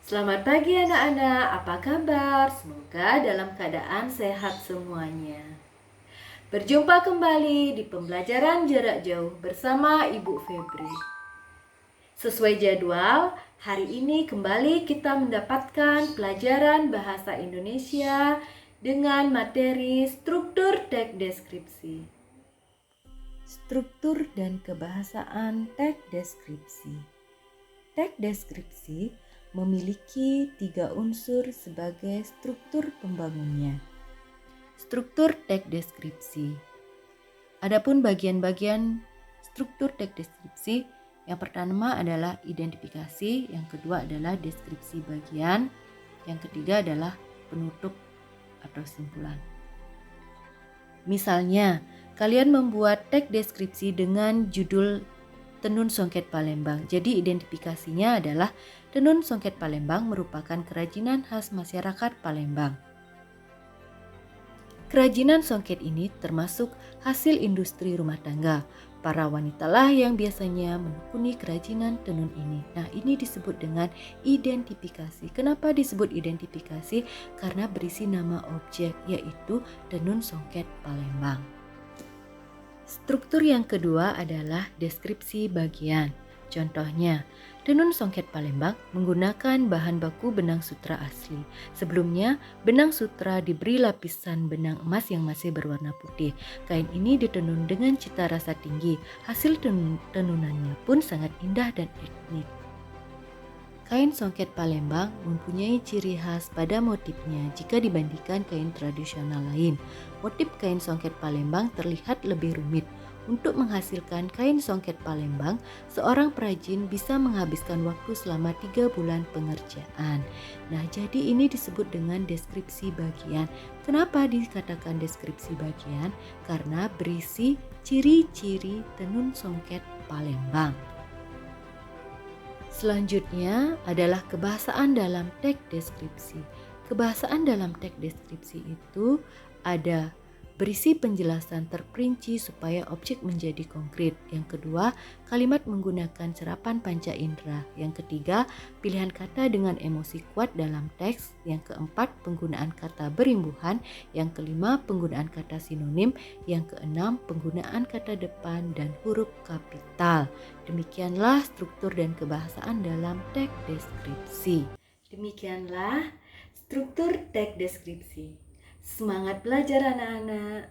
Selamat pagi anak-anak, apa kabar? Semoga dalam keadaan sehat semuanya. Berjumpa kembali di pembelajaran jarak jauh bersama Ibu Febri. Sesuai jadwal, hari ini kembali kita mendapatkan pelajaran bahasa Indonesia dengan materi struktur teks deskripsi. Struktur dan kebahasaan teks deskripsi. Teks deskripsi memiliki 3 unsur sebagai struktur pembangunnya. Struktur teks deskripsi. Adapun bagian-bagian struktur teks deskripsi, yang pertama adalah identifikasi, yang kedua adalah deskripsi bagian, yang ketiga adalah penutup atau simpulan. Misalnya, kalian membuat teks deskripsi dengan judul Tenun Songket Palembang. Jadi identifikasinya adalah Tenun Songket Palembang merupakan kerajinan khas masyarakat Palembang. Kerajinan songket ini termasuk hasil industri rumah tangga. Para wanitalah yang biasanya menekuni kerajinan tenun ini. Nah, ini disebut dengan identifikasi. Kenapa disebut identifikasi? Karena berisi nama objek, yaitu Tenun Songket Palembang. Struktur yang kedua adalah deskripsi bagian. Contohnya, tenun songket Palembang menggunakan bahan baku benang sutra asli. Sebelumnya, benang sutra diberi lapisan benang emas yang masih berwarna putih. Kain ini ditenun dengan cita rasa tinggi. Hasil tenunannya pun sangat indah dan etnik. Kain songket Palembang mempunyai ciri khas pada motifnya jika dibandingkan kain tradisional lain. Motif kain songket Palembang terlihat lebih rumit. Untuk menghasilkan kain songket Palembang, seorang perajin bisa menghabiskan waktu selama 3 bulan pengerjaan. Nah, jadi ini disebut dengan deskripsi bagian. Kenapa dikatakan deskripsi bagian? Karena berisi ciri-ciri tenun songket Palembang. Selanjutnya adalah kebahasaan dalam teks deskripsi. Kebahasaan dalam teks deskripsi itu ada berisi penjelasan terperinci supaya objek menjadi konkret. Yang kedua, kalimat menggunakan serapan panca indera. Yang ketiga, pilihan kata dengan emosi kuat dalam teks. Yang keempat, penggunaan kata berimbuhan. Yang kelima, penggunaan kata sinonim. Yang keenam, penggunaan kata depan dan huruf kapital. Demikianlah struktur dan kebahasaan dalam teks deskripsi. Demikianlah struktur teks deskripsi. Semangat belajar anak-anak.